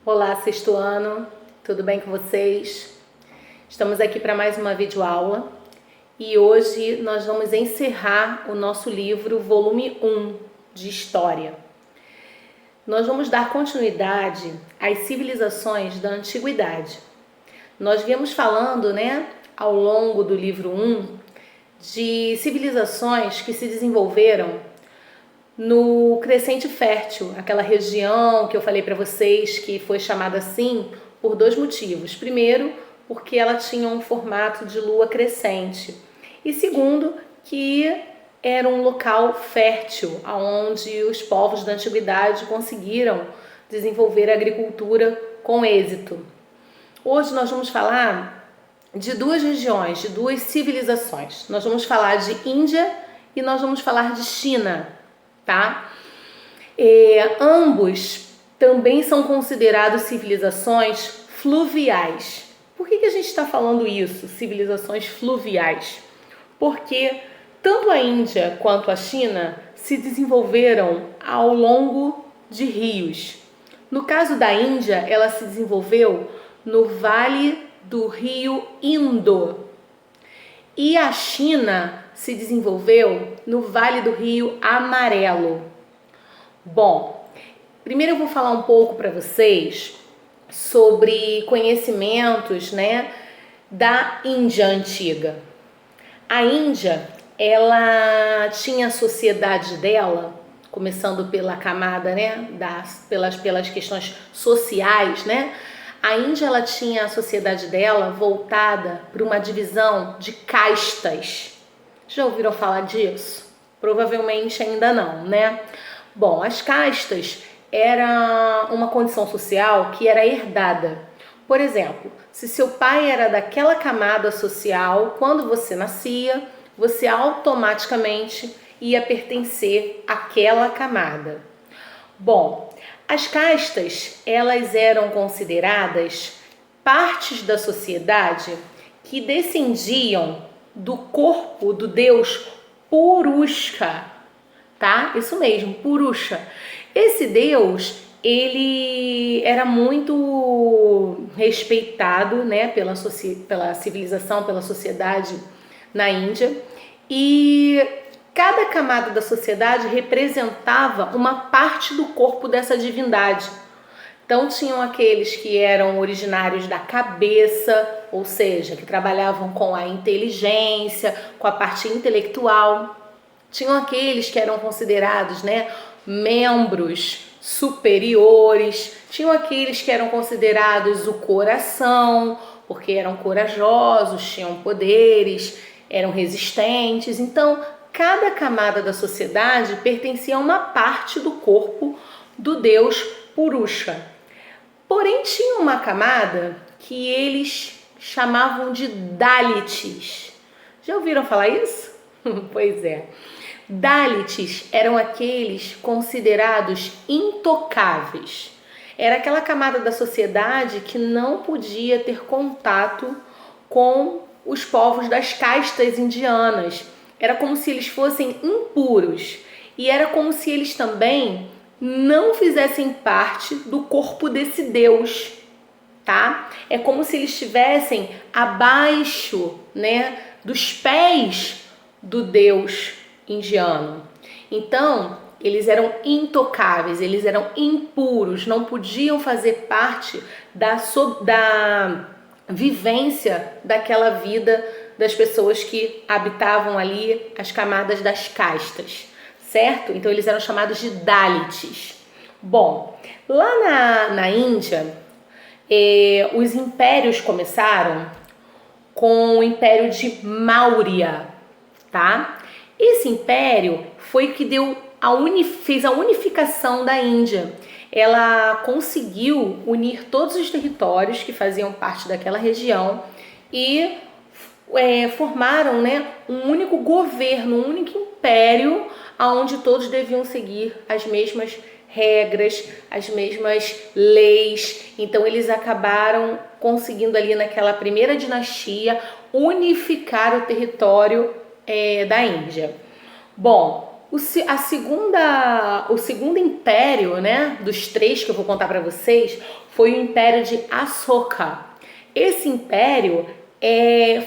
Olá, sexto ano, tudo bem com vocês? Estamos aqui para mais uma videoaula e hoje nós vamos encerrar o nosso livro volume 1 de História. Nós vamos dar continuidade às civilizações da Antiguidade. Nós viemos falando, ao longo do livro 1 de civilizações que se desenvolveram no Crescente Fértil, aquela região que eu falei para vocês que foi chamada assim por dois motivos. Primeiro, porque ela tinha um formato de lua crescente. E segundo, que era um local fértil, onde os povos da antiguidade conseguiram desenvolver a agricultura com êxito. Hoje nós vamos falar de duas regiões, de duas civilizações. Nós vamos falar de Índia e nós vamos falar de China. Tá? Ambos também são considerados civilizações fluviais. Por que a gente está falando isso, civilizações fluviais? Porque tanto a Índia quanto a China se desenvolveram ao longo de rios. No caso da Índia, ela se desenvolveu no vale do rio Indo. E a China se desenvolveu no Vale do Rio Amarelo. Bom, primeiro eu vou falar um pouco para vocês sobre conhecimentos, da Índia antiga. A Índia, ela tinha a sociedade dela, começando pela camada, pelas questões sociais, A Índia, ela tinha a sociedade dela voltada para uma divisão de castas. Já ouviram falar disso? Provavelmente ainda não, Bom, as castas era uma condição social que era herdada. Por exemplo, se seu pai era daquela camada social, quando você nascia, você automaticamente ia pertencer àquela camada. Bom, as castas, elas eram consideradas partes da sociedade que descendiam do corpo do deus Purusha, tá? Isso mesmo, Purusha. Esse deus, ele era muito respeitado, pela civilização, pela sociedade na Índia, e cada camada da sociedade representava uma parte do corpo dessa divindade. Então tinham aqueles que eram originários da cabeça, ou seja, que trabalhavam com a inteligência, com a parte intelectual. Tinham aqueles que eram considerados, membros superiores. Tinham aqueles que eram considerados o coração, porque eram corajosos, tinham poderes, eram resistentes. Então, cada camada da sociedade pertencia a uma parte do corpo do deus Purusha. Porém, tinha uma camada que eles chamavam de Dalits. Já ouviram falar isso? Pois é. Dalits eram aqueles considerados intocáveis. Era aquela camada da sociedade que não podia ter contato com os povos das castas indianas. Era como se eles fossem impuros e era como se eles também não fizessem parte do corpo desse deus, tá? É como se eles estivessem abaixo, dos pés do deus indiano. Então, eles eram intocáveis, eles eram impuros, não podiam fazer parte da vivência daquela vida das pessoas que habitavam ali as camadas das castas, certo? Então eles eram chamados de Dalits. Bom, lá na Índia, os impérios começaram com o Império de Maurya, tá? Esse império foi o que fez a unificação da Índia. Ela conseguiu unir todos os territórios que faziam parte daquela região e formaram, um único governo, um único império, onde todos deviam seguir as mesmas regras, as mesmas leis. Então eles acabaram conseguindo ali naquela primeira dinastia unificar o território da Índia. Bom, O segundo império, né, dos 3 que eu vou contar para vocês, foi o Império de Ashoka. Esse império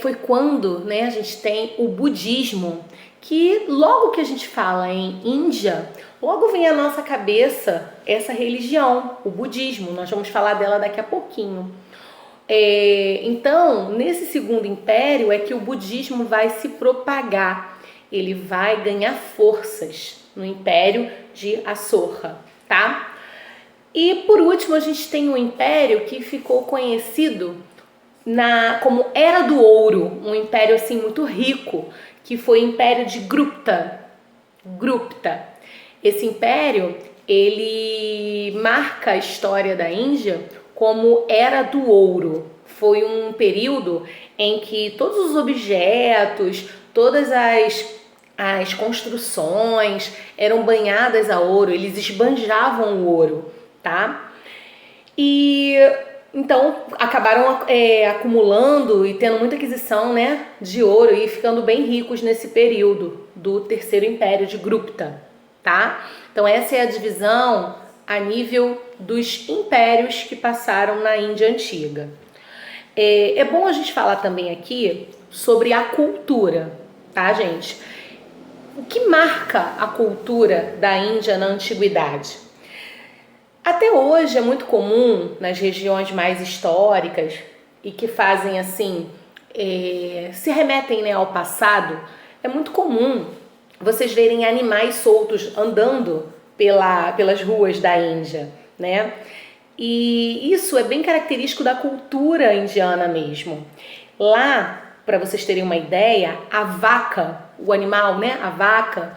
foi quando, né, a gente tem o budismo, que logo que a gente fala em Índia, logo vem à nossa cabeça essa religião, o budismo. Nós vamos falar dela daqui a pouquinho. Então, nesse segundo império é que o budismo vai se propagar, ele vai ganhar forças no Império de Ashoka, tá? E por último, a gente tem um império que ficou conhecido como Era do Ouro, um império assim muito rico, que foi o Império de Gupta. Esse império, ele marca a história da Índia como Era do Ouro. Foi um período em que todos os objetos, todas as construções eram banhadas a ouro, eles esbanjavam o ouro, tá? E então acabaram acumulando e tendo muita aquisição, né, de ouro e ficando bem ricos nesse período do Terceiro Império de Gupta, tá? Então essa é a divisão a nível dos impérios que passaram na Índia Antiga. É bom a gente falar também aqui sobre a cultura, tá, gente? O que marca a cultura da Índia na antiguidade? Até hoje é muito comum nas regiões mais históricas e que fazem assim, se remetem, né, ao passado, é muito comum vocês verem animais soltos andando pelas ruas da Índia, né? E isso é bem característico da cultura indiana mesmo. Lá, para vocês terem uma ideia, a vaca, o animal, né, a vaca,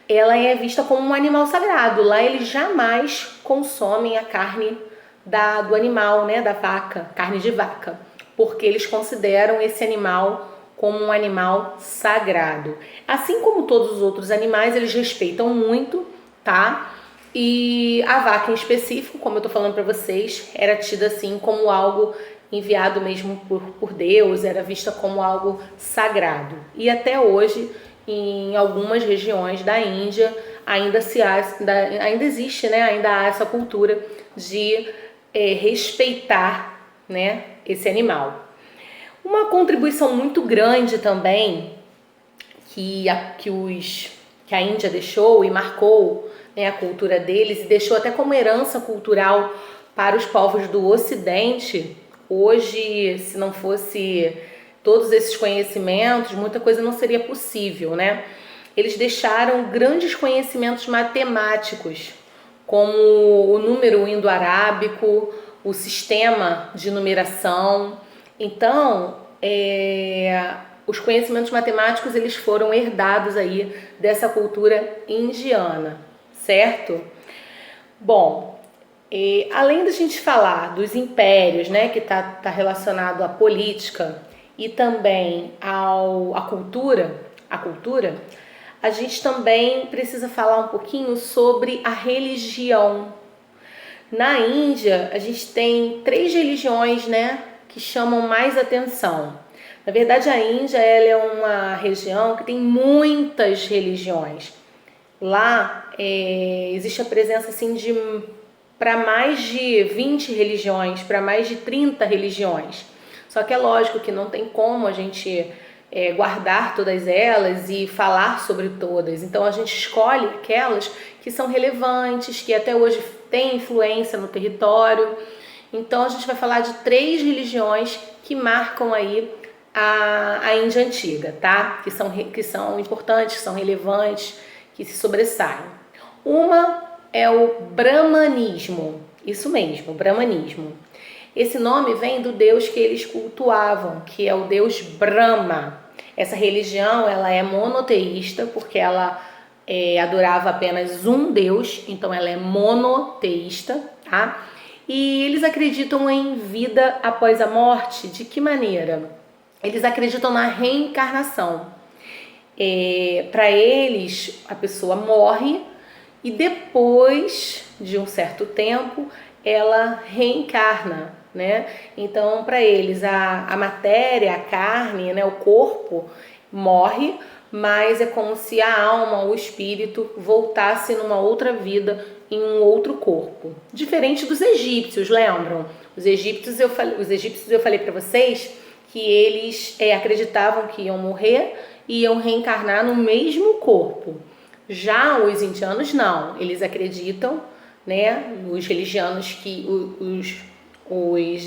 ela é vista como um animal sagrado. Lá eles jamais consomem a carne do animal, né, da vaca, carne de vaca, porque eles consideram esse animal como um animal sagrado. Assim como todos os outros animais, eles respeitam muito, tá? E a vaca em específico, como eu tô falando para vocês, era tida assim como algo enviado mesmo por Deus, era vista como algo sagrado. E até hoje, em algumas regiões da Índia, ainda existe, né? Ainda há essa cultura de respeitar, né, esse animal. Uma contribuição muito grande também que a Índia deixou e marcou, né, a cultura deles e deixou até como herança cultural para os povos do Ocidente. Hoje, se não fosse todos esses conhecimentos, muita coisa não seria possível, né? Eles deixaram grandes conhecimentos matemáticos, como o número indo-arábico, o sistema de numeração. Então, os conhecimentos matemáticos eles foram herdados aí dessa cultura indiana, certo? Bom, além da gente falar dos impérios, né, que tá relacionado à política e também à cultura, a gente também precisa falar um pouquinho sobre a religião. Na Índia, a gente tem 3 religiões, né, que chamam mais atenção. Na verdade, a Índia ela é uma região que tem muitas religiões. Lá existe a presença assim para mais de 20 religiões, para mais de 30 religiões. Só que é lógico que não tem como a gente guardar todas elas e falar sobre todas. Então a gente escolhe aquelas que são relevantes, que até hoje têm influência no território. Então a gente vai falar de 3 religiões que marcam aí a Índia Antiga, tá? Que são importantes, que são relevantes, que se sobressaem. Uma é o Brahmanismo, isso mesmo, Brahmanismo. Esse nome vem do deus que eles cultuavam, que é o deus Brahma. Essa religião ela é monoteísta porque ela adorava apenas um deus, então ela é monoteísta, tá? E eles acreditam em vida após a morte. De que maneira? Eles acreditam na reencarnação. Para eles, a pessoa morre e depois de um certo tempo ela reencarna, né? Então, para eles, a matéria, a carne, né, o corpo morre, mas é como se a alma, o espírito, voltasse numa outra vida, em um outro corpo. Diferente dos egípcios, lembram? Os egípcios eu falei para vocês que eles acreditavam que iam morrer e iam reencarnar no mesmo corpo. Já os indianos não, eles acreditam, né, os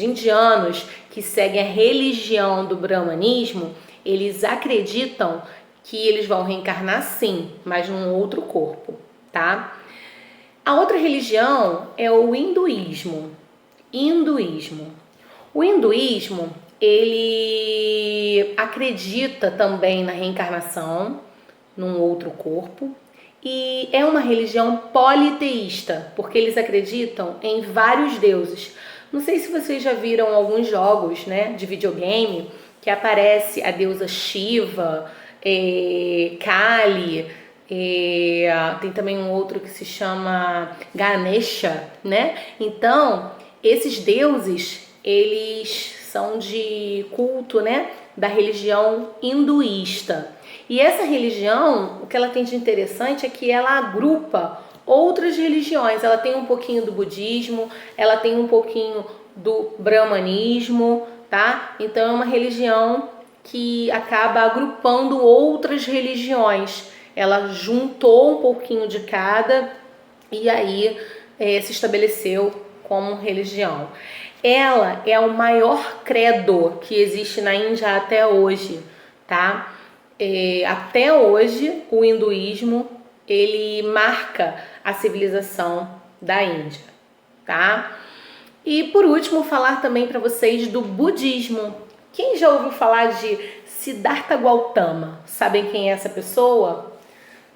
indianos que seguem a religião do brahmanismo, eles acreditam que eles vão reencarnar sim, mas num outro corpo, tá? A outra religião é o hinduísmo. O hinduísmo, ele acredita também na reencarnação num outro corpo e é uma religião politeísta, porque eles acreditam em vários deuses. Não sei se vocês já viram alguns jogos, né, de videogame que aparece a deusa Shiva, Kali, tem também um outro que se chama Ganesha, né? Então, esses deuses, eles são de culto, né, da religião hinduísta. E essa religião, o que ela tem de interessante é que ela agrupa outras religiões. Ela tem um pouquinho do budismo, ela tem um pouquinho do brahmanismo, tá? Então é uma religião que acaba agrupando outras religiões. Ela juntou um pouquinho de cada e aí se estabeleceu como religião. Ela é o maior credo que existe na Índia até hoje, tá? Até hoje o hinduísmo ele marca a civilização da Índia, tá? E por último falar também para vocês do budismo. Quem já ouviu falar de Siddhartha Gautama? Sabem quem é essa pessoa?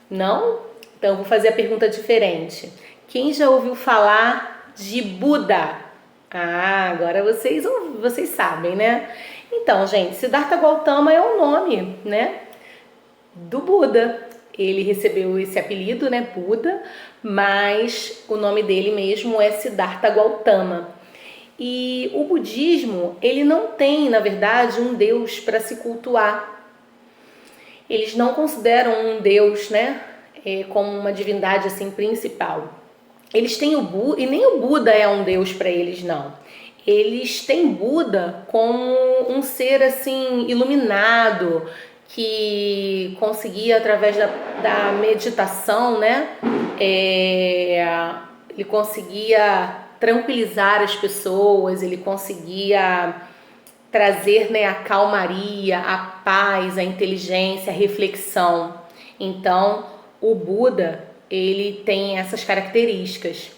Não? Então eu vou fazer a pergunta diferente. Quem já ouviu falar de Buda? Ah, agora vocês sabem, né? Então, gente, Siddhartha Gautama é o nome, né, do Buda. Ele recebeu esse apelido, né, Buda, mas o nome dele mesmo é Siddhartha Gautama. E o budismo, ele não tem, na verdade, um deus para se cultuar. Eles não consideram um deus, né, como uma divindade assim principal. Eles têm o Buda, e nem o Buda é um deus para eles, não. Eles têm Buda como um ser assim iluminado, que conseguia através da meditação, né, ele conseguia tranquilizar as pessoas, ele conseguia trazer, né, a calmaria, a paz, a inteligência, a reflexão. Então, o Buda, ele tem essas características.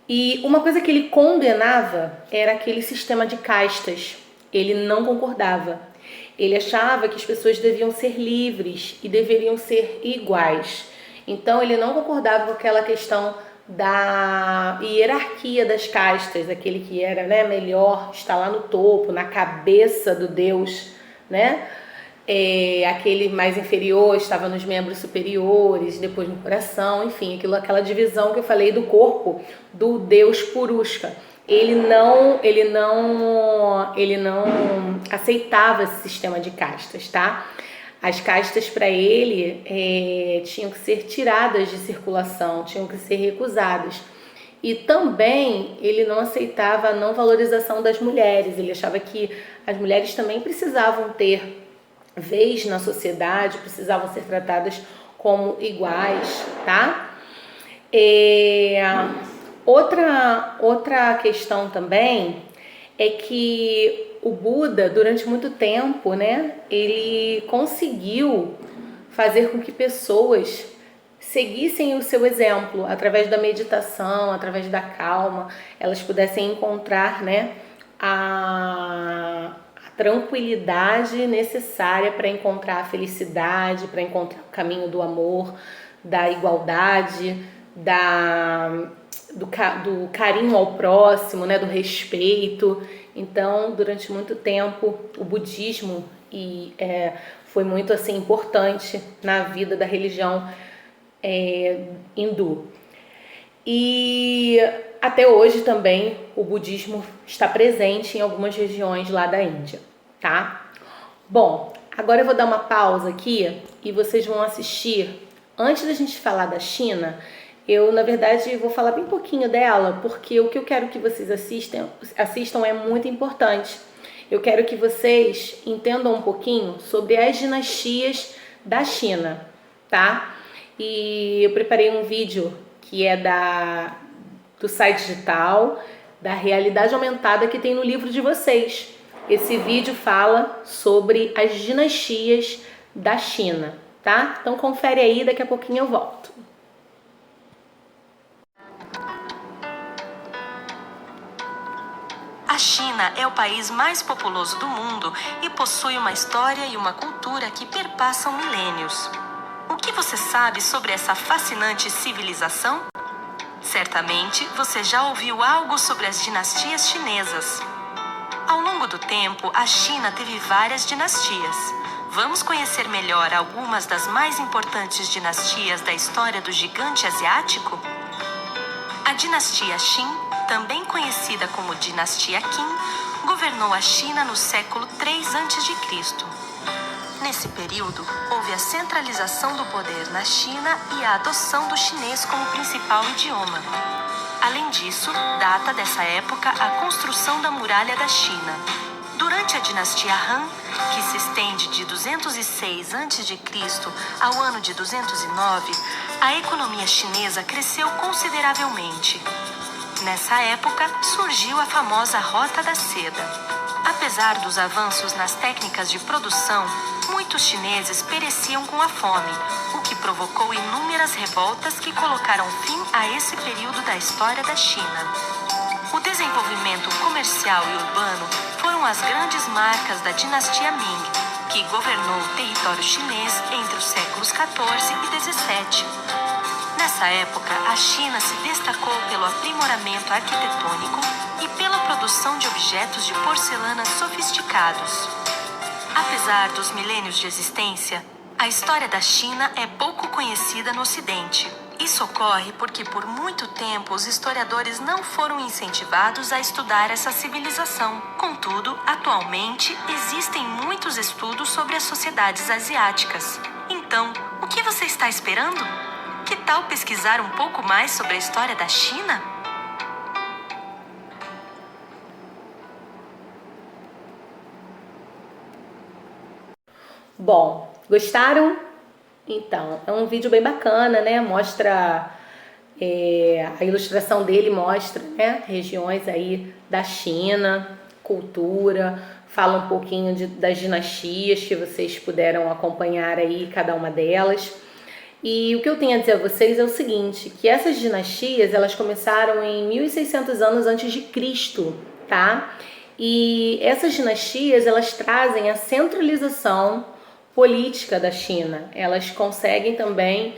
E uma coisa que ele condenava era aquele sistema de castas. Ele não concordava. Ele achava que as pessoas deviam ser livres e deveriam ser iguais. Então, ele não concordava com aquela questão da hierarquia das castas, aquele que era, né, melhor está lá no topo, na cabeça do Deus, né? Aquele mais inferior estava nos membros superiores, depois no coração, enfim, aquela divisão que eu falei do corpo do Deus Purusha. Ele não aceitava esse sistema de castas, tá? As castas para ele tinham que ser tiradas de circulação, tinham que ser recusadas. E também ele não aceitava a não valorização das mulheres, ele achava que as mulheres também precisavam ter vez na sociedade, precisavam ser tratadas como iguais, tá? Outra questão também é que o Buda, durante muito tempo, né, ele conseguiu fazer com que pessoas seguissem o seu exemplo através da meditação, através da calma, elas pudessem encontrar, né, a tranquilidade necessária para encontrar a felicidade, para encontrar o caminho do amor, da igualdade, do carinho ao próximo, né, do respeito. Então, durante muito tempo, o budismo foi muito assim importante na vida da religião hindu. E até hoje também o budismo está presente em algumas regiões lá da Índia, tá? Bom, Agora eu vou dar uma pausa aqui e vocês vão assistir. Antes da gente falar da China, eu, na verdade, vou falar bem pouquinho dela, porque o que eu quero que vocês assistam é muito importante. Eu quero que vocês entendam um pouquinho sobre as dinastias da China, tá? E eu preparei um vídeo que é do site digital, da realidade aumentada que tem no livro de vocês. Esse vídeo fala sobre as dinastias da China, tá? Então confere aí, daqui a pouquinho eu volto. A China é o país mais populoso do mundo e possui uma história e uma cultura que perpassam milênios. O que você sabe sobre essa fascinante civilização? Certamente você já ouviu algo sobre as dinastias chinesas. Ao longo do tempo, a China teve várias dinastias. Vamos conhecer melhor algumas das mais importantes dinastias da história do gigante asiático? A dinastia Qin, também conhecida como dinastia Qin, governou a China no século III a.C. Nesse período, houve a centralização do poder na China e a adoção do chinês como principal idioma. Além disso, data dessa época a construção da Muralha da China. Durante a dinastia Han, que se estende de 206 a.C. ao ano de 209, a economia chinesa cresceu consideravelmente. Nessa época, surgiu a famosa Rota da Seda. Apesar dos avanços nas técnicas de produção, muitos chineses pereciam com a fome, o que provocou inúmeras revoltas que colocaram fim a esse período da história da China. O desenvolvimento comercial e urbano foram as grandes marcas da dinastia Ming, que governou o território chinês entre os séculos XIV e XVII. Nessa época, a China se destacou pelo aprimoramento arquitetônico e pela produção de objetos de porcelana sofisticados. Apesar dos milênios de existência, a história da China é pouco conhecida no Ocidente. Isso ocorre porque por muito tempo os historiadores não foram incentivados a estudar essa civilização. Contudo, atualmente existem muitos estudos sobre as sociedades asiáticas. Então, o que você está esperando? Que tal pesquisar um pouco mais sobre a história da China? Bom, gostaram? Então, é um vídeo bem bacana, né? Mostra, a ilustração dele mostra, né, regiões aí da China, cultura, fala um pouquinho das dinastias que vocês puderam acompanhar aí, cada uma delas. E o que eu tenho a dizer a vocês é o seguinte, que essas dinastias, elas começaram em 1600 anos antes de Cristo, tá? E essas dinastias, elas trazem a centralização política da China. Elas conseguem também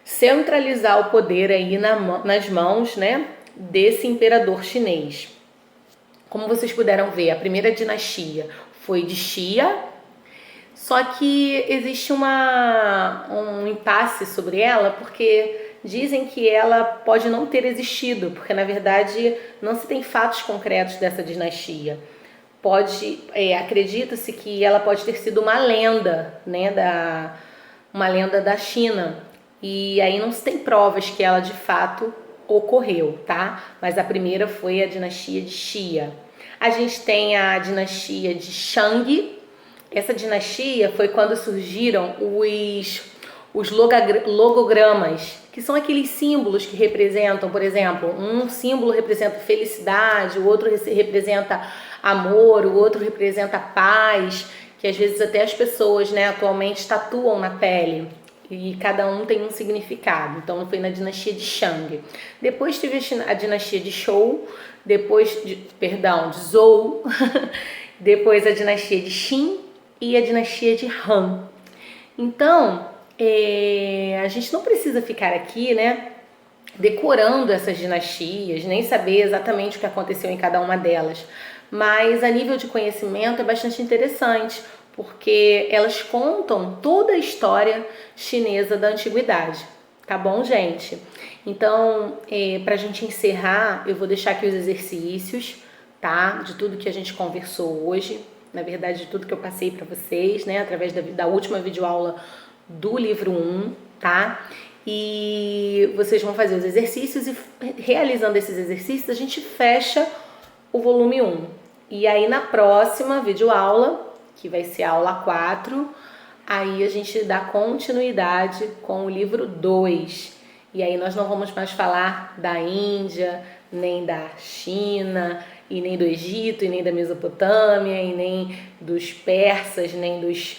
centralizar o poder aí nas mãos, né, desse imperador chinês. Como vocês puderam ver, a primeira dinastia foi de Xia. Só que existe um impasse sobre ela, porque dizem que ela pode não ter existido, porque na verdade não se tem fatos concretos dessa dinastia. Acredita-se que ela pode ter sido uma lenda, né, uma lenda da China, e aí não se tem provas que ela de fato ocorreu, tá? Mas a primeira foi a dinastia de Xia. A gente tem a dinastia de Shang. Essa dinastia foi quando surgiram os logogramas, que são aqueles símbolos que representam, por exemplo, um símbolo representa felicidade, o outro representa amor, o outro representa paz, que às vezes até as pessoas, né, atualmente tatuam na pele, e cada um tem um significado. Então foi na dinastia de Shang. Depois teve a dinastia de Zhou, de Zhou, depois a dinastia de Qin e a dinastia de Han. Então, a gente não precisa ficar aqui, né, decorando essas dinastias, nem saber exatamente o que aconteceu em cada uma delas, mas a nível de conhecimento é bastante interessante, porque elas contam toda a história chinesa da antiguidade. Tá bom, gente? Então, para a gente encerrar, eu vou deixar aqui os exercícios, tá? De tudo que a gente conversou hoje. na verdade, de tudo que eu passei para vocês, né, através da última videoaula do livro 1, tá? E vocês vão fazer os exercícios e realizando esses exercícios a gente fecha o volume 1. E aí na próxima videoaula, que vai ser a aula 4, aí a gente dá continuidade com o livro 2. E aí nós não vamos mais falar da Índia, nem da China, e nem do Egito, e nem da Mesopotâmia, e nem dos persas, nem dos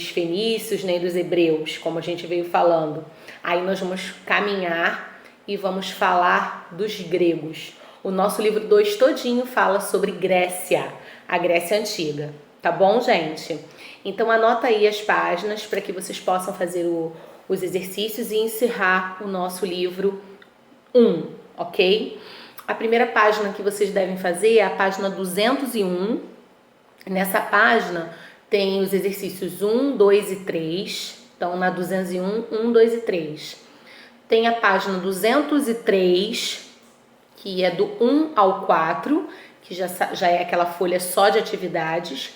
fenícios, nem dos hebreus, como a gente veio falando. Aí nós vamos caminhar e vamos falar dos gregos. O nosso livro 2 todinho fala sobre Grécia, a Grécia Antiga. Tá bom, gente? Então anota aí as páginas para que vocês possam fazer os exercícios e encerrar o nosso livro 1, ok? A primeira página que vocês devem fazer é a página 201. Nessa página tem os exercícios 1, 2 e 3. Então, na 201, 1, 2 e 3. Tem a página 203, que é do 1 ao 4, que já é aquela folha só de atividades.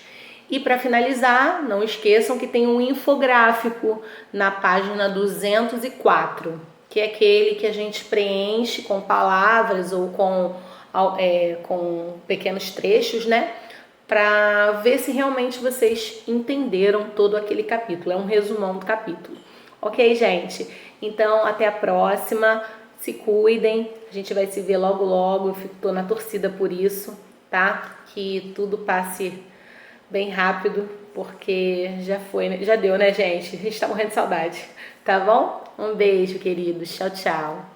E para finalizar, não esqueçam que tem um infográfico na página 204, que é aquele que a gente preenche com palavras ou com pequenos trechos, né? Para ver se realmente vocês entenderam todo aquele capítulo. É um resumão do capítulo. Ok, gente? Então, até a próxima. Se cuidem. A gente vai se ver logo, logo. Eu tô na torcida por isso, tá? Que tudo passe bem rápido, porque já deu, né, gente? A gente tá morrendo de saudade, tá bom? Um beijo, queridos. Tchau, tchau.